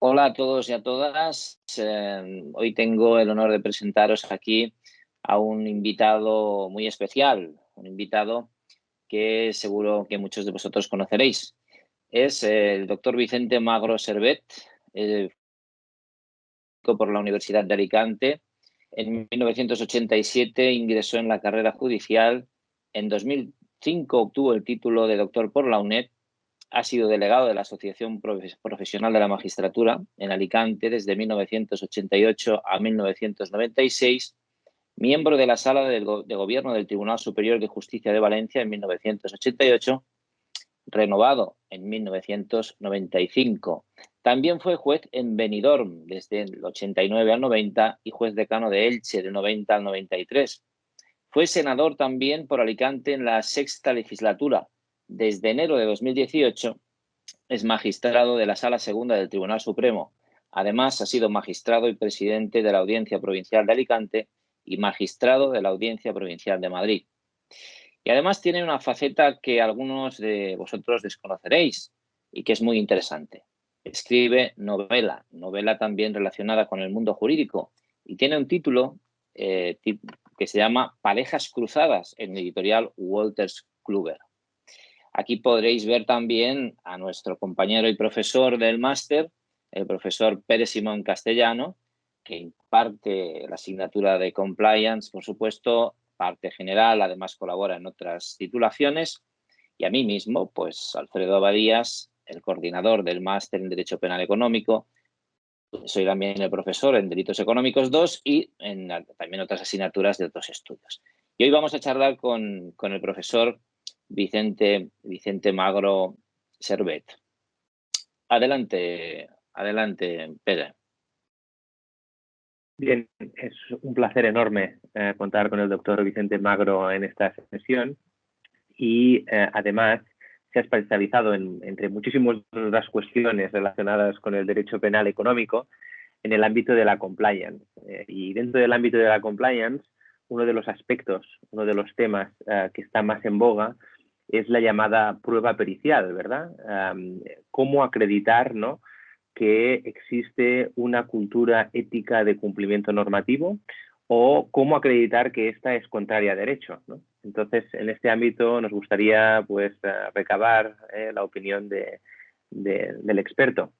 Hola a todos y a todas. Hoy tengo el honor de presentaros aquí a un invitado muy especial, un invitado que seguro que muchos de vosotros conoceréis. Es el doctor Vicente Magro Servet, por la Universidad de Alicante. En 1987 ingresó en la carrera judicial. En 2005 obtuvo el título de doctor por la UNED. Ha sido delegado de la Asociación Profesional de la Magistratura en Alicante desde 1988 a 1996, miembro de la Sala de Gobierno del Tribunal Superior de Justicia de Valencia en 1988, renovado en 1995. También fue juez en Benidorm desde el 89 al 90 y juez decano de Elche del 90 al 93. Fue senador también por Alicante en la sexta legislatura. Desde enero de 2018 es magistrado de la Sala Segunda del Tribunal Supremo. Además, ha sido magistrado y presidente de la Audiencia Provincial de Alicante y magistrado de la Audiencia Provincial de Madrid. Y además tiene una faceta que algunos de vosotros desconoceréis y que es muy interesante. Escribe novela también relacionada con el mundo jurídico, y tiene un título que se llama Parejas Cruzadas, en editorial Wolters Kluwer. Aquí podréis ver también a nuestro compañero y profesor del máster, el profesor Pérez Simón Castellano, que imparte la asignatura de Compliance, por supuesto, parte general, además colabora en otras titulaciones, y a mí mismo, pues Alfredo Abadías, el coordinador del máster en Derecho Penal Económico. Soy también el profesor en Delitos Económicos 2 y también otras asignaturas de otros estudios. Y hoy vamos a charlar con el profesor Vicente Magro Servet. Adelante, Pedro. Bien, es un placer enorme contar con el doctor Vicente Magro en esta sesión y además se ha especializado entre muchísimas otras cuestiones relacionadas con el derecho penal económico en el ámbito de la compliance. Y dentro del ámbito de la compliance, uno de los aspectos, uno de los temas que está más en boga es la llamada prueba pericial, ¿verdad? Cómo acreditar, ¿no?, que existe una cultura ética de cumplimiento normativo o cómo acreditar que esta es contraria a derecho, ¿no? Entonces, en este ámbito nos gustaría pues recabar la opinión del experto.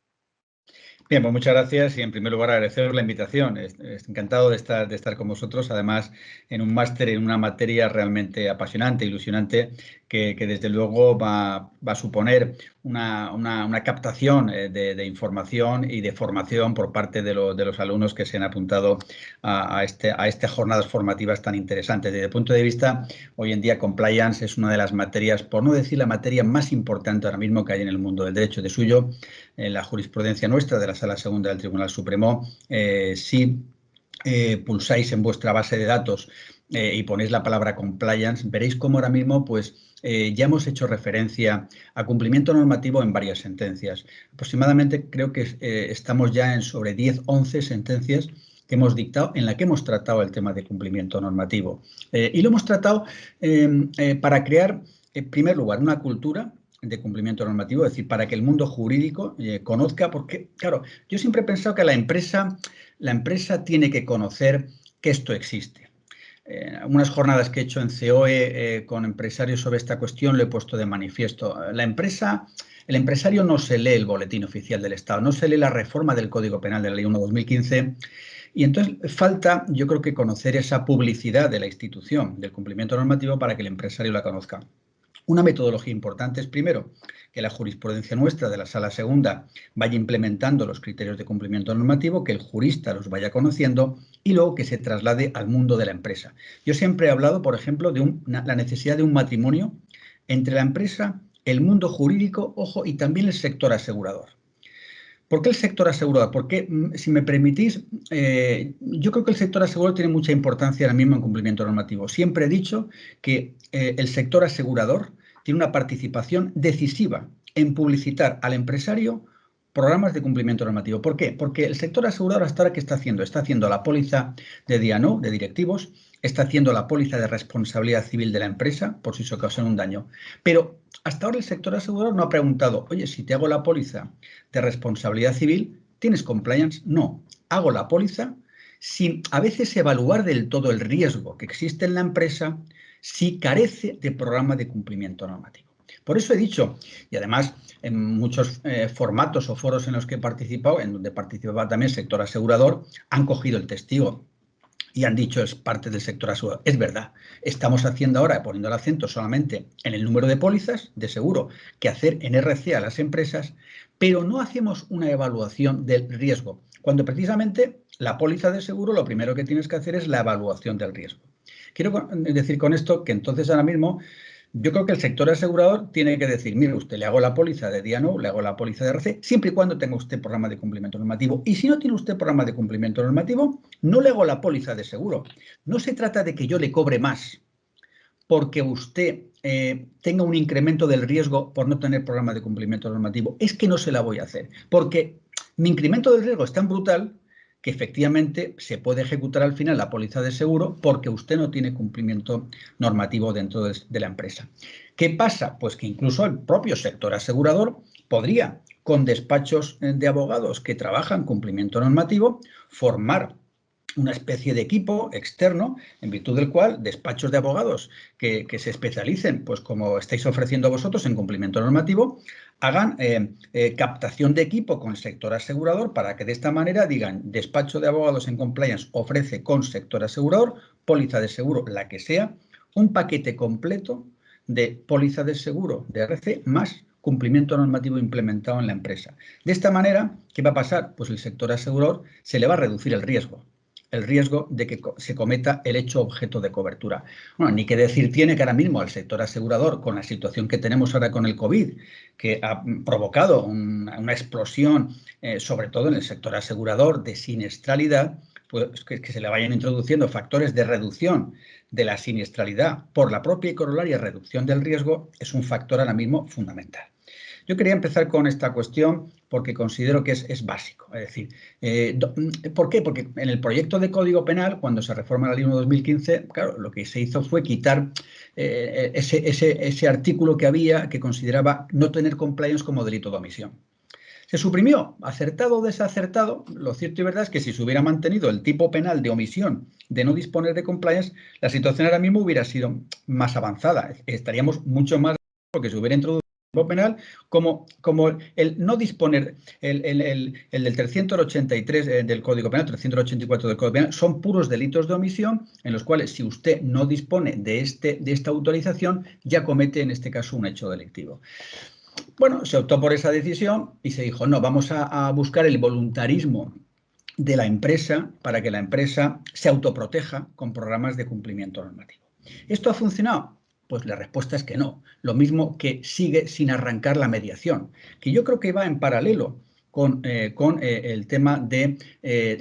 Bien, pues muchas gracias y en primer lugar agradeceros la invitación. Estoy encantado de estar con vosotros, además en un máster en una materia realmente apasionante, ilusionante, que desde luego va a suponer una captación de información y de formación por parte de los alumnos que se han apuntado a estas jornadas formativas tan interesantes. Desde el punto de vista, hoy en día, compliance es una de las materias, por no decir la materia más importante ahora mismo que hay en el mundo del derecho. De suyo, en la jurisprudencia nuestra de la Sala Segunda del Tribunal Supremo, si pulsáis en vuestra base de datos y ponéis la palabra compliance, veréis cómo ahora mismo pues, ya hemos hecho referencia a cumplimiento normativo en varias sentencias. Aproximadamente creo que estamos ya en sobre 10, 11 sentencias que hemos dictado, en la que hemos tratado el tema de cumplimiento normativo. Y lo hemos tratado para crear, en primer lugar, una cultura de cumplimiento normativo, es decir, para que el mundo jurídico conozca, porque, claro, yo siempre he pensado que la empresa tiene que conocer que esto existe. Unas jornadas que he hecho en COE con empresarios sobre esta cuestión lo he puesto de manifiesto. El empresario no se lee el boletín oficial del Estado, no se lee la reforma del Código Penal de la Ley 1/2015, y entonces falta, yo creo, que conocer esa publicidad de la institución del cumplimiento normativo para que el empresario la conozca. Una metodología importante es, primero, que la jurisprudencia nuestra de la Sala Segunda vaya implementando los criterios de cumplimiento normativo, que el jurista los vaya conociendo y luego que se traslade al mundo de la empresa. Yo siempre he hablado, por ejemplo, de la necesidad de un matrimonio entre la empresa, el mundo jurídico, ojo, y también el sector asegurador. ¿Por qué el sector asegurador? Porque, si me permitís, yo creo que el sector asegurador tiene mucha importancia ahora mismo en cumplimiento normativo. Siempre he dicho que el sector asegurador tiene una participación decisiva en publicitar al empresario programas de cumplimiento normativo. ¿Por qué? Porque el sector asegurador hasta ahora, ¿qué está haciendo? Está haciendo la póliza de D&O, de directivos, está haciendo la póliza de responsabilidad civil de la empresa por si se ocasiona un daño. Pero hasta ahora el sector asegurador no ha preguntado, oye, si te hago la póliza de responsabilidad civil, ¿Tienes compliance? No. Hago la póliza sin a veces evaluar del todo el riesgo que existe en la empresa si carece de programa de cumplimiento normativo. Por eso he dicho, y además en muchos formatos o foros en los que he participado, en donde participaba también el sector asegurador, han cogido el testigo y han dicho es parte del sector asegurador. Es verdad, estamos haciendo ahora, poniendo el acento solamente en el número de pólizas de seguro que hacer en RC a las empresas, pero no hacemos una evaluación del riesgo, cuando precisamente la póliza de seguro lo primero que tienes que hacer es la evaluación del riesgo. Quiero decir con esto que entonces ahora mismo yo creo que el sector asegurador tiene que decir, mire usted, le hago la póliza de D&O, le hago la póliza de RC, siempre y cuando tenga usted programa de cumplimiento normativo. Y si no tiene usted programa de cumplimiento normativo, no le hago la póliza de seguro. No se trata de que yo le cobre más porque usted tenga un incremento del riesgo por no tener programa de cumplimiento normativo. Es que no se la voy a hacer, porque mi incremento del riesgo es tan brutal que efectivamente se puede ejecutar al final la póliza de seguro porque usted no tiene cumplimiento normativo dentro de la empresa. ¿Qué pasa? Pues que incluso el propio sector asegurador podría, con despachos de abogados que trabajan cumplimiento normativo, formar una especie de equipo externo en virtud del cual despachos de abogados que se especialicen, pues como estáis ofreciendo vosotros en cumplimiento normativo, hagan captación de equipo con el sector asegurador para que de esta manera digan despacho de abogados en compliance ofrece con sector asegurador, póliza de seguro, la que sea, un paquete completo de póliza de seguro de RC más cumplimiento normativo implementado en la empresa. De esta manera, ¿qué va a pasar? Pues el sector asegurador se le va a reducir el riesgo de que se cometa el hecho objeto de cobertura. Bueno, ni qué decir tiene que ahora mismo al sector asegurador, con la situación que tenemos ahora con el COVID, que ha provocado una explosión, sobre todo en el sector asegurador, de siniestralidad, pues que se le vayan introduciendo factores de reducción de la siniestralidad por la propia y corolaria reducción del riesgo, es un factor ahora mismo fundamental. Yo quería empezar con esta cuestión porque considero que es básico. Es decir, ¿por qué? Porque en el proyecto de Código Penal, cuando se reforma la Ley 1 de 2015, claro, lo que se hizo fue quitar ese artículo que había que consideraba no tener compliance como delito de omisión. Se suprimió, acertado o desacertado. Lo cierto y verdad es que si se hubiera mantenido el tipo penal de omisión de no disponer de compliance, la situación ahora mismo hubiera sido más avanzada. Estaríamos mucho más porque se hubiera introducido penal como el no disponer, el del 383 del Código Penal, 384 del Código Penal, son puros delitos de omisión en los cuales si usted no dispone de esta autorización ya comete en este caso un hecho delictivo. Bueno, se optó por esa decisión y se dijo, no, vamos a buscar el voluntarismo de la empresa para que la empresa se autoproteja con programas de cumplimiento normativo. ¿Esto ha funcionado? Pues la respuesta es que no. Lo mismo que sigue sin arrancar la mediación, que yo creo que va en paralelo con el tema de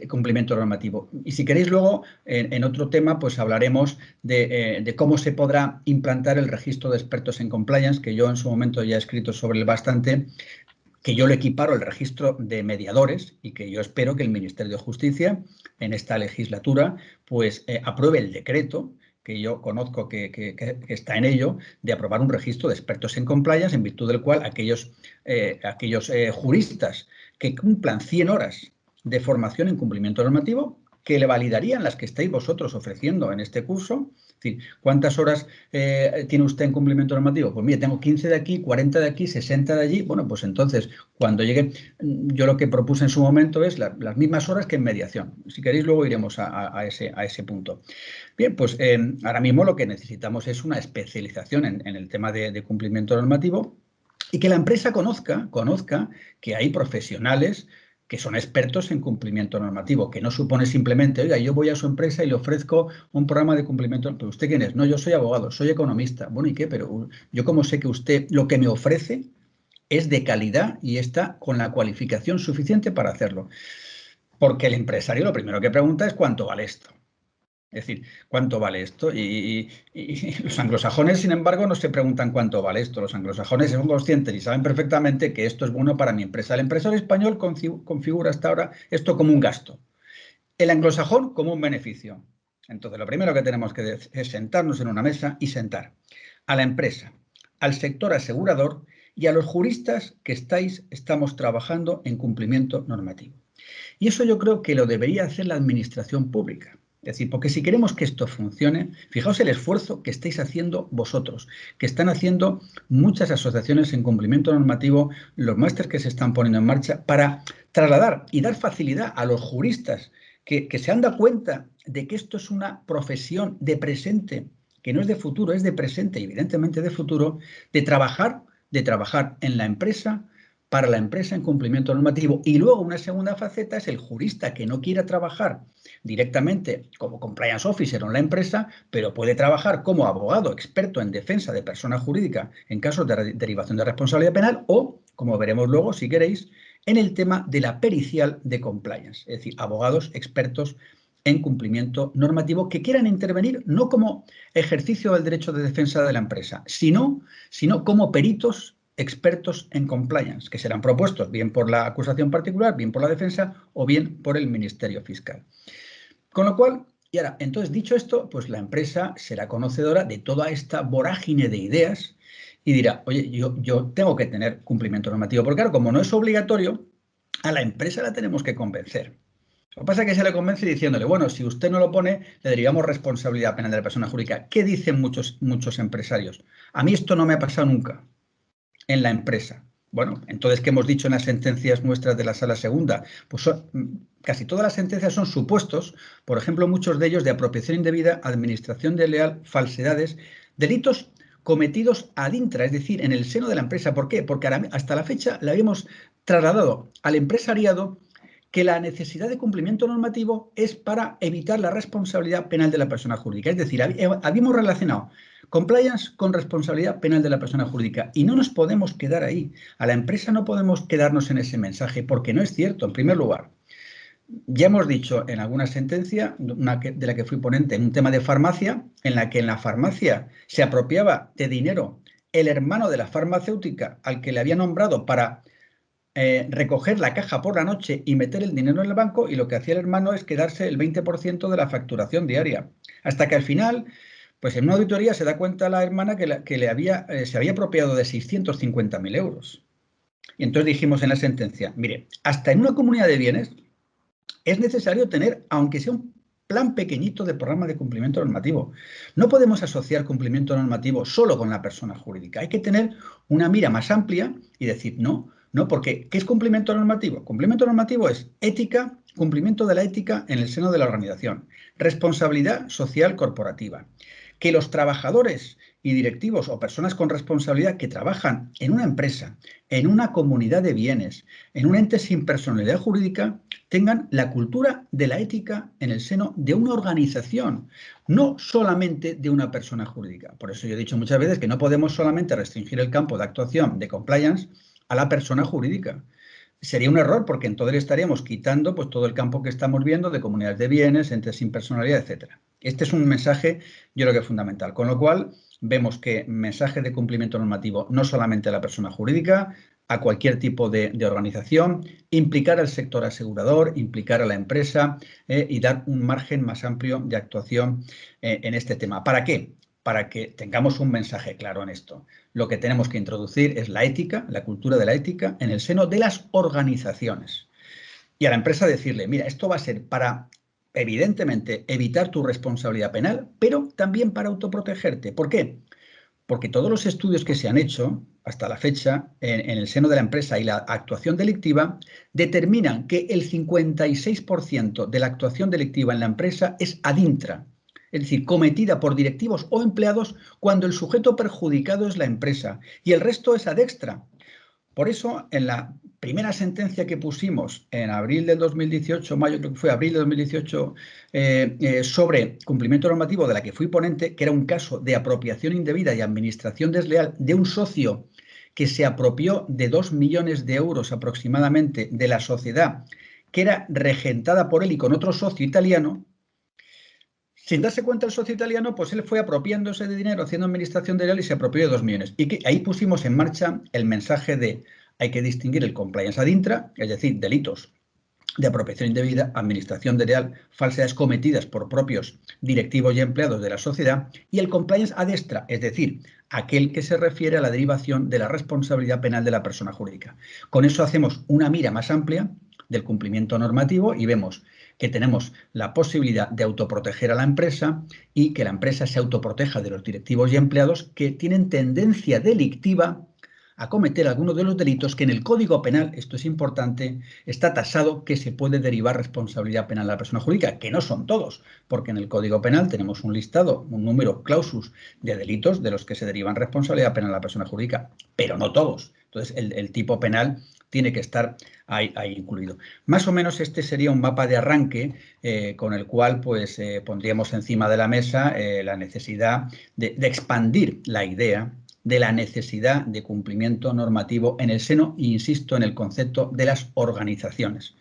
cumplimiento normativo. Y si queréis luego, en otro tema, pues hablaremos de cómo se podrá implantar el registro de expertos en compliance, que yo en su momento ya he escrito sobre él bastante, que yo le equiparo el registro de mediadores y que yo espero que el Ministerio de Justicia en esta legislatura pues apruebe el decreto que yo conozco que está en ello, de aprobar un registro de expertos en compliance, en virtud del cual aquellos juristas que cumplan 100 horas de formación en cumplimiento normativo, que le validarían las que estáis vosotros ofreciendo en este curso. Es decir, ¿cuántas horas tiene usted en cumplimiento normativo? Pues mire, tengo 15 de aquí, 40 de aquí, 60 de allí. Bueno, pues entonces, cuando llegue, yo lo que propuse en su momento es las mismas horas que en mediación. Si queréis, luego iremos a ese punto. Bien, pues ahora mismo lo que necesitamos es una especialización en el tema de cumplimiento normativo y que la empresa conozca que hay profesionales que son expertos en cumplimiento normativo, que no supone simplemente, oiga, yo voy a su empresa y le ofrezco un programa de cumplimiento. ¿Pero usted quién es? No, yo soy abogado, soy economista. Bueno, ¿y qué? Pero yo cómo sé que usted lo que me ofrece es de calidad y está con la cualificación suficiente para hacerlo. Porque el empresario lo primero que pregunta es ¿cuánto vale esto? Es decir, ¿cuánto vale esto? Y los anglosajones, sin embargo, no se preguntan cuánto vale esto. Los anglosajones son conscientes y saben perfectamente que esto es bueno para mi empresa. El empresario español configura hasta ahora esto como un gasto. El anglosajón como un beneficio. Entonces, lo primero que tenemos que hacer es sentarnos en una mesa y sentar a la empresa, al sector asegurador y a los juristas que estamos trabajando en cumplimiento normativo. Y eso yo creo que lo debería hacer la administración pública. Es decir, porque si queremos que esto funcione, fijaos el esfuerzo que estáis haciendo vosotros, que están haciendo muchas asociaciones en cumplimiento normativo, los másteres que se están poniendo en marcha para trasladar y dar facilidad a los juristas que se han dado cuenta de que esto es una profesión de presente, que no es de futuro, es de presente y evidentemente de futuro, de trabajar en la empresa, para la empresa en cumplimiento normativo. Y luego una segunda faceta es el jurista que no quiera trabajar directamente como compliance officer en la empresa, pero puede trabajar como abogado experto en defensa de persona jurídica en casos de derivación de responsabilidad penal o, como veremos luego, si queréis, en el tema de la pericial de compliance, es decir, abogados expertos en cumplimiento normativo que quieran intervenir no como ejercicio del derecho de defensa de la empresa, sino como peritos expertos en compliance, que serán propuestos bien por la acusación particular, bien por la defensa o bien por el Ministerio Fiscal. Con lo cual, y ahora, entonces, dicho esto, pues la empresa será conocedora de toda esta vorágine de ideas y dirá, oye, yo tengo que tener cumplimiento normativo, porque claro, como no es obligatorio, a la empresa la tenemos que convencer. Lo que pasa es que se le convence diciéndole, bueno, si usted no lo pone, le derivamos responsabilidad penal de la persona jurídica. ¿Qué dicen muchos empresarios? A mí esto no me ha pasado nunca en la empresa. Bueno, entonces, ¿qué hemos dicho en las sentencias nuestras de la Sala Segunda? Pues casi todas las sentencias son supuestos, por ejemplo, muchos de ellos de apropiación indebida, administración desleal, falsedades, delitos cometidos ad intra, es decir, en el seno de la empresa. ¿Por qué? Porque hasta la fecha le habíamos trasladado al empresariado que la necesidad de cumplimiento normativo es para evitar la responsabilidad penal de la persona jurídica. Es decir, habíamos relacionado compliance con responsabilidad penal de la persona jurídica y no nos podemos quedar ahí. A la empresa no podemos quedarnos en ese mensaje porque no es cierto. En primer lugar, ya hemos dicho en alguna sentencia, de la que fui ponente, en un tema de farmacia, en la que en la farmacia se apropiaba de dinero el hermano de la farmacéutica al que le había nombrado para recoger la caja por la noche y meter el dinero en el banco, y lo que hacía el hermano es quedarse el 20% de la facturación diaria. Hasta que al final, pues en una auditoría se da cuenta la hermana que se había apropiado de 650.000 euros. Y entonces dijimos en la sentencia, mire, hasta en una comunidad de bienes es necesario tener, aunque sea un plan pequeñito de programa de cumplimiento normativo. No podemos asociar cumplimiento normativo solo con la persona jurídica. Hay que tener una mira más amplia y decir, no, porque ¿qué es cumplimiento normativo? Cumplimiento normativo es ética, cumplimiento de la ética en el seno de la organización, responsabilidad social corporativa. Que los trabajadores y directivos o personas con responsabilidad que trabajan en una empresa, en una comunidad de bienes, en un ente sin personalidad jurídica, tengan la cultura de la ética en el seno de una organización, no solamente de una persona jurídica. Por eso yo he dicho muchas veces que no podemos solamente restringir el campo de actuación de compliance a la persona jurídica. Sería un error porque entonces estaríamos quitando pues, todo el campo que estamos viendo de comunidades de bienes, entes sin personalidad, etc. Este es un mensaje, yo creo que es fundamental. Con lo cual, vemos que mensaje de cumplimiento normativo no solamente a la persona jurídica, a cualquier tipo de organización, implicar al sector asegurador, implicar a la empresa y dar un margen más amplio de actuación en este tema. ¿Para qué? Para que tengamos un mensaje claro en esto. Lo que tenemos que introducir es la ética, la cultura de la ética en el seno de las organizaciones. Y a la empresa decirle, mira, esto va a ser para, evidentemente, evitar tu responsabilidad penal, pero también para autoprotegerte. ¿Por qué? Porque todos los estudios que se han hecho hasta la fecha en el seno de la empresa y la actuación delictiva determinan que el 56% de la actuación delictiva en la empresa es ad intra. Es decir, cometida por directivos o empleados cuando el sujeto perjudicado es la empresa y el resto es ad extra. Por eso, en la primera sentencia que pusimos en abril del 2018, mayo creo que fue abril del 2018, sobre cumplimiento normativo de la que fui ponente, que era un caso de apropiación indebida y administración desleal de un socio que se apropió de 2 millones de euros aproximadamente de la sociedad que era regentada por él y con otro socio italiano. Sin darse cuenta el socio italiano, pues él fue apropiándose de dinero, haciendo administración desleal y se apropió de 2 millones. Y que ahí pusimos en marcha el mensaje de hay que distinguir el compliance ad intra, es decir, delitos de apropiación indebida, administración desleal, falsedades cometidas por propios directivos y empleados de la sociedad, y el compliance ad extra, es decir, aquel que se refiere a la derivación de la responsabilidad penal de la persona jurídica. Con eso hacemos una mira más amplia, del cumplimiento normativo y vemos que tenemos la posibilidad de autoproteger a la empresa y que la empresa se autoproteja de los directivos y empleados que tienen tendencia delictiva a cometer algunos de los delitos que en el Código Penal, esto es importante, está tasado que se puede derivar responsabilidad penal a la persona jurídica, que no son todos, porque en el Código Penal tenemos un listado, un número clausus de delitos de los que se derivan responsabilidad penal a la persona jurídica, pero no todos. Entonces, el tipo penal tiene que estar ahí incluido. Más o menos este sería un mapa de arranque con el cual pues, pondríamos encima de la mesa la necesidad de expandir la idea de la necesidad de cumplimiento normativo en el seno, e insisto, en el concepto de las organizaciones.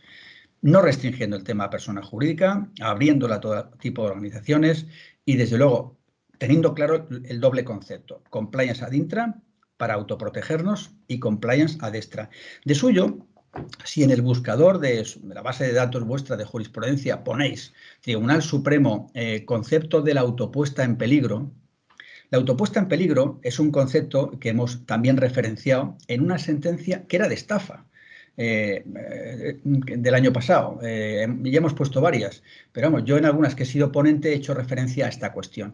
No restringiendo el tema a persona jurídica, abriéndola a todo tipo de organizaciones y, desde luego, teniendo claro el doble concepto, compliance ad intra para autoprotegernos y compliance ad extra. De suyo, si en el buscador de la base de datos vuestra de jurisprudencia ponéis Tribunal Supremo, concepto de la autopuesta en peligro, la autopuesta en peligro es un concepto que hemos también referenciado en una sentencia que era de estafa del año pasado. Ya hemos puesto varias, pero vamos, yo en algunas que he sido ponente he hecho referencia a esta cuestión.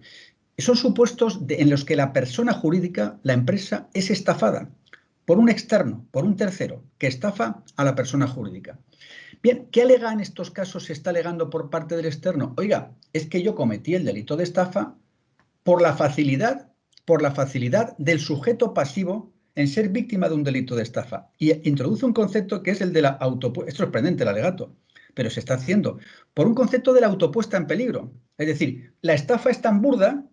Son supuestos en los que la persona jurídica, la empresa, es estafada por un externo, por un tercero, que estafa a la persona jurídica. Bien, ¿qué alega en estos casos? Se está alegando por parte del externo. Oiga, es que yo cometí el delito de estafa por la facilidad del sujeto pasivo en ser víctima de un delito de estafa. Y introduce un concepto que es el de la autopuesta. Es sorprendente el alegato, pero se está haciendo por un concepto de la autopuesta en peligro. Es decir, la estafa es tan burda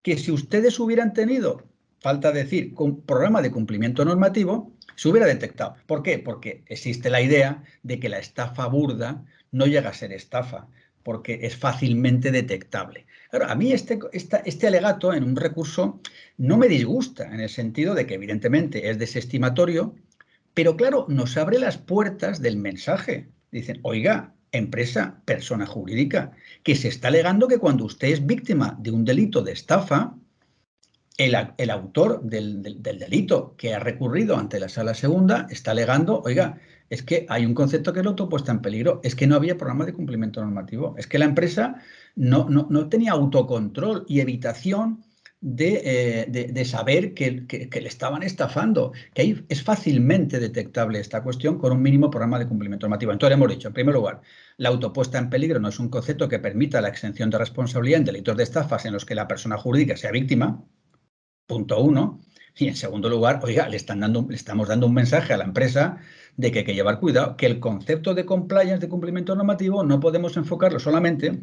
que si ustedes hubieran tenido, falta decir, un programa de cumplimiento normativo, se hubiera detectado. ¿Por qué? Porque existe la idea de que la estafa burda no llega a ser estafa, porque es fácilmente detectable. Ahora, a mí este alegato en un recurso no me disgusta, en el sentido de que evidentemente es desestimatorio, pero claro, nos abre las puertas del mensaje. Dicen, oiga, empresa, persona jurídica, que se está alegando que cuando usted es víctima de un delito de estafa, el autor del delito que ha recurrido ante la Sala Segunda está alegando, oiga, es que hay un concepto que es la autopuesta en peligro, es que no había programa de cumplimiento normativo, es que la empresa no tenía autocontrol y evitación de saber que le estaban estafando, que ahí es fácilmente detectable esta cuestión con un mínimo programa de cumplimiento normativo. Entonces hemos dicho, en primer lugar, la autopuesta en peligro no es un concepto que permita la exención de responsabilidad en delitos de estafas en los que la persona jurídica sea víctima. Punto uno. Y en segundo lugar, oiga, le estamos dando un mensaje a la empresa de que hay que llevar cuidado, que el concepto de compliance, de cumplimiento normativo, no podemos enfocarlo solamente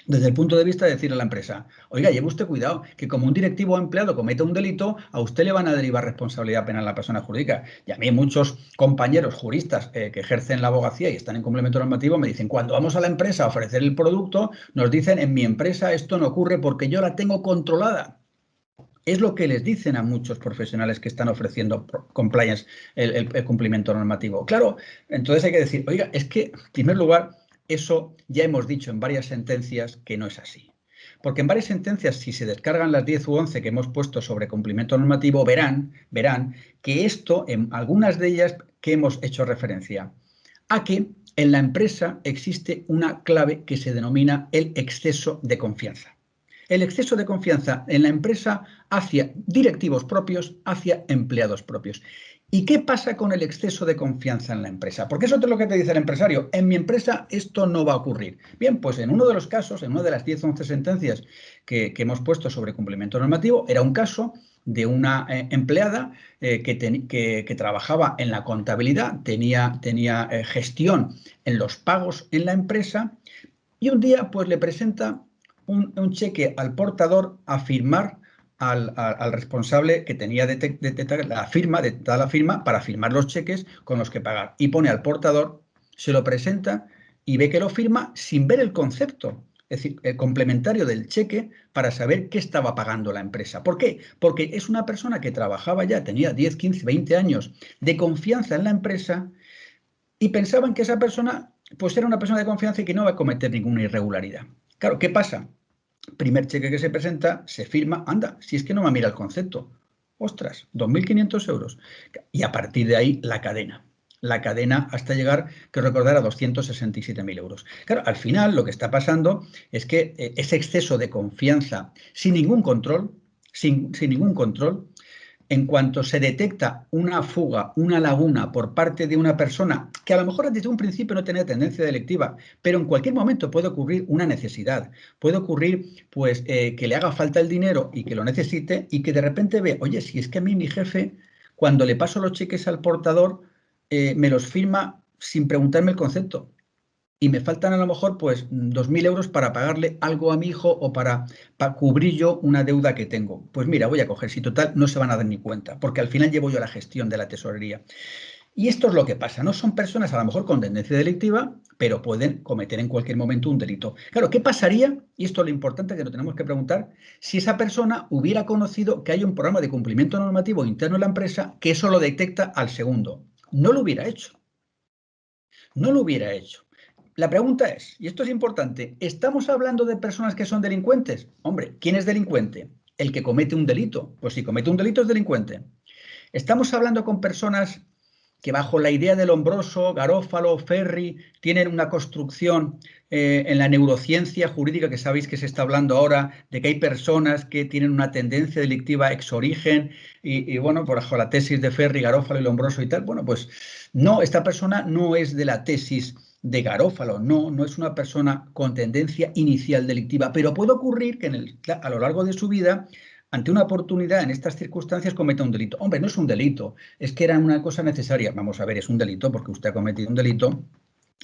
desde el punto de vista de decir a la empresa, oiga, lleve usted cuidado, que como un directivo o empleado cometa un delito, a usted le van a derivar responsabilidad penal a la persona jurídica. Y a mí muchos compañeros juristas que ejercen la abogacía y están en cumplimiento normativo me dicen, cuando vamos a la empresa a ofrecer el producto, nos dicen, en mi empresa esto no ocurre porque yo la tengo controlada. Es lo que les dicen a muchos profesionales que están ofreciendo compliance, el cumplimiento normativo. Claro, entonces hay que decir, oiga, es que, en primer lugar, eso ya hemos dicho en varias sentencias que no es así. Porque en varias sentencias, si se descargan las 10 u 11 que hemos puesto sobre cumplimiento normativo, verán que esto, en algunas de ellas que hemos hecho referencia, a que en la empresa existe una clave que se denomina el exceso de confianza. El exceso de confianza en la empresa hacia directivos propios, hacia empleados propios. ¿Y qué pasa con el exceso de confianza en la empresa? Porque eso es lo que te dice el empresario. En mi empresa esto no va a ocurrir. Bien, pues en uno de los casos, en una de las 10 o 11 sentencias que hemos puesto sobre cumplimiento normativo, era un caso de una empleada que trabajaba en la contabilidad, tenía gestión en los pagos en la empresa y un día pues le presenta un cheque al portador a firmar al responsable que tenía la firma para firmar los cheques con los que pagar. Y pone al portador, se lo presenta y ve que lo firma sin ver el concepto, es decir, el complementario del cheque para saber qué estaba pagando la empresa. ¿Por qué? Porque es una persona que trabajaba ya, tenía 10, 15, 20 años de confianza en la empresa y pensaban que esa persona pues era una persona de confianza y que no va a cometer ninguna irregularidad. Claro, ¿qué pasa? Primer cheque que se presenta, se firma, anda, si es que no me mira el concepto. Ostras, 2.500 euros. Y a partir de ahí, la cadena. la cadena hasta llegar, que recordar, a 267.000 euros. Claro, al final lo que está pasando es que ese exceso de confianza sin ningún control, sin ningún control, en cuanto se detecta una fuga, una laguna por parte de una persona que a lo mejor desde un principio no tenía tendencia delictiva, pero en cualquier momento puede ocurrir una necesidad, puede ocurrir pues que le haga falta el dinero y que lo necesite y que de repente ve, oye, si es que a mí mi jefe, cuando le paso los cheques al portador, me los firma sin preguntarme el concepto. Y me faltan a lo mejor pues 2.000 euros para pagarle algo a mi hijo o para cubrir yo una deuda que tengo. Pues mira, voy a coger, si total no se van a dar ni cuenta, porque al final llevo yo la gestión de la tesorería. Y esto es lo que pasa, no son personas a lo mejor con tendencia delictiva, pero pueden cometer en cualquier momento un delito. Claro, ¿qué pasaría? Y esto es lo importante que nos tenemos que preguntar, si esa persona hubiera conocido que hay un programa de cumplimiento normativo interno en la empresa que eso lo detecta al segundo. No lo hubiera hecho. No lo hubiera hecho. La pregunta es, y esto es importante, ¿estamos hablando de personas que son delincuentes? Hombre, ¿quién es delincuente? El que comete un delito. Pues si comete un delito es delincuente. Estamos hablando con personas que bajo la idea de Lombroso, Garófalo, Ferri, tienen una construcción en la neurociencia jurídica, que sabéis que se está hablando ahora, de que hay personas que tienen una tendencia delictiva ex origen y bueno, por bajo la tesis de Ferri, Garófalo y Lombroso y tal, bueno, pues no, esta persona no es de la tesis de Garófalo, no es una persona con tendencia inicial delictiva, pero puede ocurrir que a lo largo de su vida, ante una oportunidad en estas circunstancias, cometa un delito. Hombre, no es un delito, es que era una cosa necesaria. Vamos a ver, es un delito porque usted ha cometido un delito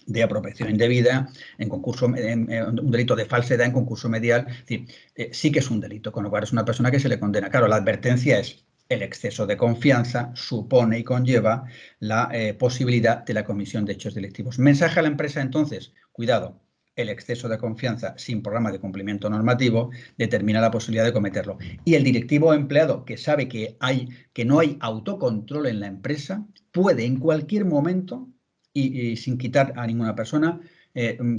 de apropiación indebida, un delito de falsedad en concurso medial. Es decir, sí que es un delito, con lo cual es una persona que se le condena. Claro, la advertencia es: el exceso de confianza supone y conlleva la posibilidad de la comisión de hechos delictivos. Mensaje a la empresa entonces: cuidado, el exceso de confianza sin programa de cumplimiento normativo determina la posibilidad de cometerlo. Y el directivo o empleado que sabe que no hay autocontrol en la empresa puede en cualquier momento y sin quitar a ninguna persona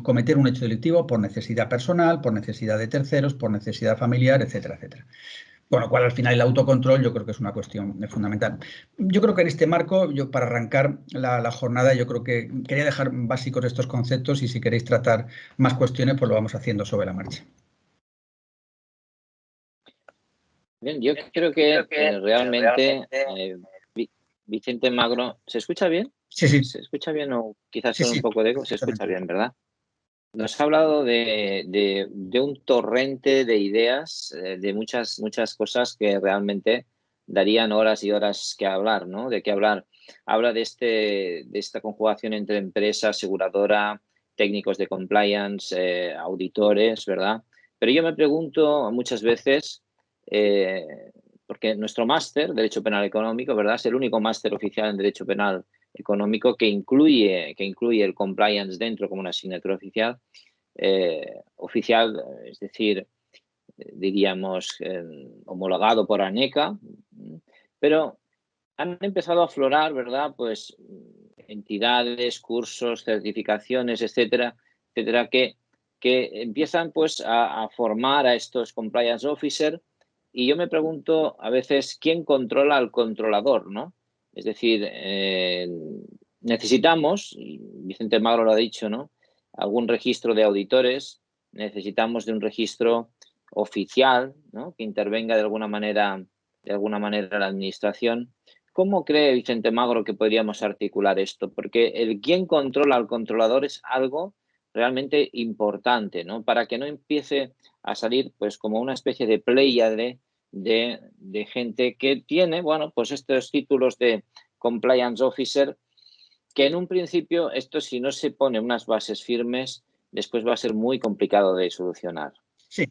cometer un hecho delictivo por necesidad personal, por necesidad de terceros, por necesidad familiar, etcétera, etcétera. Con lo cual, al final, el autocontrol yo creo que es una cuestión fundamental. Yo creo que en este marco, para arrancar la jornada, yo creo que quería dejar básicos estos conceptos y si queréis tratar más cuestiones, pues lo vamos haciendo sobre la marcha. Bien, yo creo que realmente Vicente Magro, ¿se escucha bien? Sí, sí. ¿Se escucha bien o quizás Sí, con un poco de eco? Se escucha bien, ¿verdad? Nos ha hablado de un torrente de ideas, de muchas cosas que realmente darían horas y horas que hablar, ¿no? De qué hablar. Habla de esta conjugación entre empresa, aseguradora, técnicos de compliance, auditores, ¿verdad? Pero yo me pregunto muchas veces, porque nuestro máster, Derecho Penal Económico, ¿verdad? Es el único máster oficial en Derecho Penal Económico que incluye el compliance dentro como una asignatura oficial, es decir, diríamos homologado por ANECA, pero han empezado a aflorar, ¿verdad? Pues entidades, cursos, certificaciones, etcétera, que empiezan pues a formar a estos compliance officer, y yo me pregunto a veces quién controla al controlador, ¿no? Es decir, necesitamos, y Vicente Magro lo ha dicho, ¿no?, algún registro de auditores, necesitamos de un registro oficial, ¿no?, que intervenga de alguna manera la administración. ¿Cómo cree Vicente Magro que podríamos articular esto? Porque el quién controla al controlador es algo realmente importante, ¿no?, para que no empiece a salir pues como una especie de pléyade de gente que tiene, bueno, pues estos títulos de compliance officer, que en un principio esto, si no se pone unas bases firmes, después va a ser muy complicado de solucionar. Sí,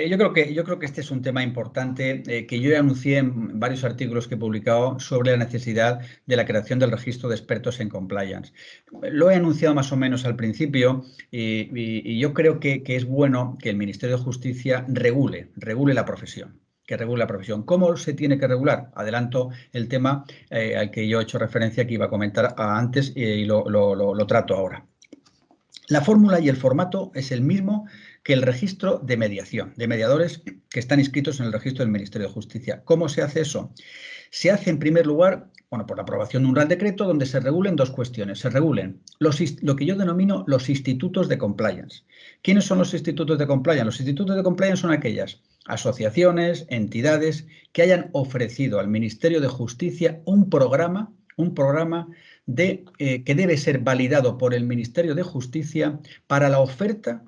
yo creo que este es un tema importante que yo anuncié en varios artículos que he publicado sobre la necesidad de la creación del registro de expertos en compliance. Lo he anunciado más o menos al principio y yo creo que es bueno que el Ministerio de Justicia regule la profesión. Que regule la profesión. ¿Cómo se tiene que regular? Adelanto el tema al que yo he hecho referencia, que iba a comentar antes y lo trato ahora. La fórmula y el formato es el mismo que el registro de mediación, de mediadores que están inscritos en el registro del Ministerio de Justicia. ¿Cómo se hace eso? Se hace, en primer lugar, Bueno, por la aprobación de un Real Decreto donde se regulen dos cuestiones. Se regulen lo que yo denomino los institutos de compliance. ¿Quiénes son los institutos de compliance? Los institutos de compliance son aquellas asociaciones, entidades que hayan ofrecido al Ministerio de Justicia un programa que debe ser validado por el Ministerio de Justicia para la oferta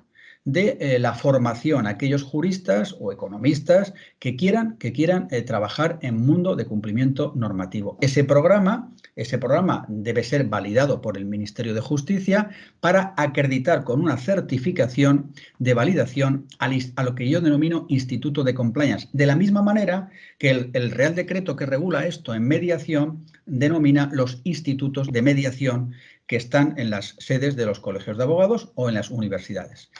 de la formación a aquellos juristas o economistas que quieran trabajar en mundo de cumplimiento normativo. Ese programa debe ser validado por el Ministerio de Justicia para acreditar con una certificación de validación a lo que yo denomino Instituto de Compliance. De la misma manera que el Real Decreto que regula esto en mediación denomina los institutos de mediación que están en las sedes de los colegios de abogados o en las universidades.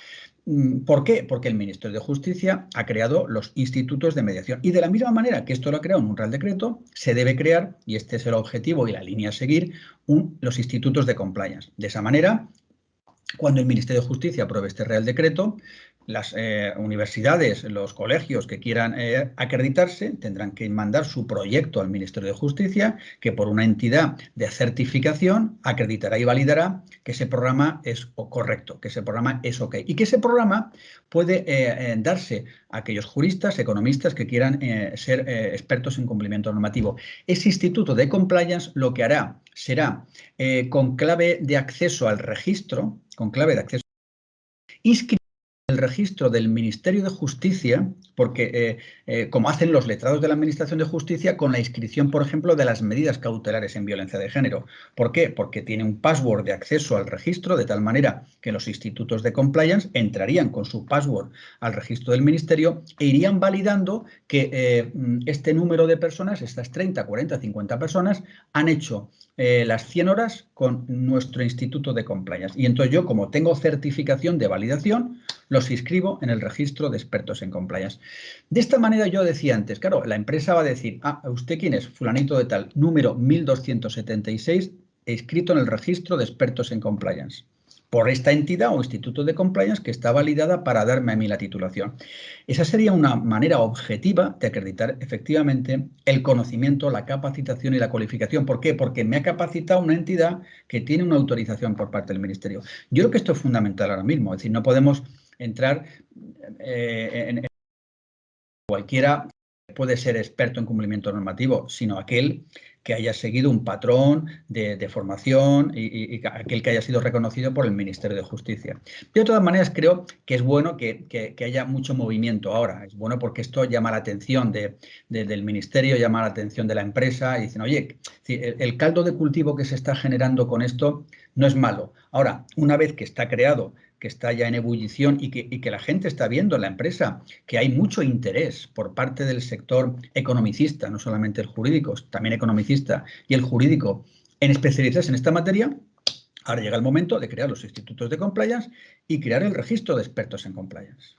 ¿Por qué? Porque el Ministerio de Justicia ha creado los institutos de mediación y de la misma manera que esto lo ha creado en un Real Decreto, se debe crear, y este es el objetivo y la línea a seguir, los institutos de compliance. De esa manera, cuando el Ministerio de Justicia apruebe este Real Decreto, las universidades, los colegios que quieran acreditarse tendrán que mandar su proyecto al Ministerio de Justicia, que por una entidad de certificación acreditará y validará que ese programa es correcto, que ese programa es OK. Y que ese programa puede darse a aquellos juristas, economistas que quieran ser expertos en cumplimiento normativo. Ese instituto de compliance lo que hará será con clave de acceso al registro, inscribir el registro del Ministerio de Justicia, porque como hacen los letrados de la Administración de Justicia con la inscripción, por ejemplo, de las medidas cautelares en violencia de género. ¿Por qué? Porque tiene un password de acceso al registro, de tal manera que los institutos de compliance entrarían con su password al registro del Ministerio e irían validando que este número de personas, estas 30, 40, 50 personas, han hecho las 100 horas con nuestro instituto de compliance. Y entonces yo, como tengo certificación de validación, los inscribo en el registro de expertos en compliance. De esta manera yo decía antes, claro, la empresa va a decir, ¿usted quién es? Fulanito de tal, número 1276, inscrito en el registro de expertos en compliance, por esta entidad o instituto de compliance que está validada para darme a mí la titulación. Esa sería una manera objetiva de acreditar efectivamente el conocimiento, la capacitación y la cualificación. ¿Por qué? Porque me ha capacitado una entidad que tiene una autorización por parte del Ministerio. Yo creo que esto es fundamental ahora mismo, es decir, no podemos entrar en cualquiera puede ser experto en cumplimiento normativo, sino aquel que haya seguido un patrón de formación y aquel que haya sido reconocido por el Ministerio de Justicia. De todas maneras, creo que es bueno que haya mucho movimiento ahora. Es bueno porque esto llama la atención del Ministerio, llama la atención de la empresa y dicen, oye, el caldo de cultivo que se está generando con esto no es malo. Ahora, una vez que está creado, que está ya en ebullición y que la gente está viendo en la empresa que hay mucho interés por parte del sector economicista, no solamente el jurídico, también economicista y el jurídico, en especializarse en esta materia, ahora llega el momento de crear los institutos de compliance y crear el registro de expertos en compliance.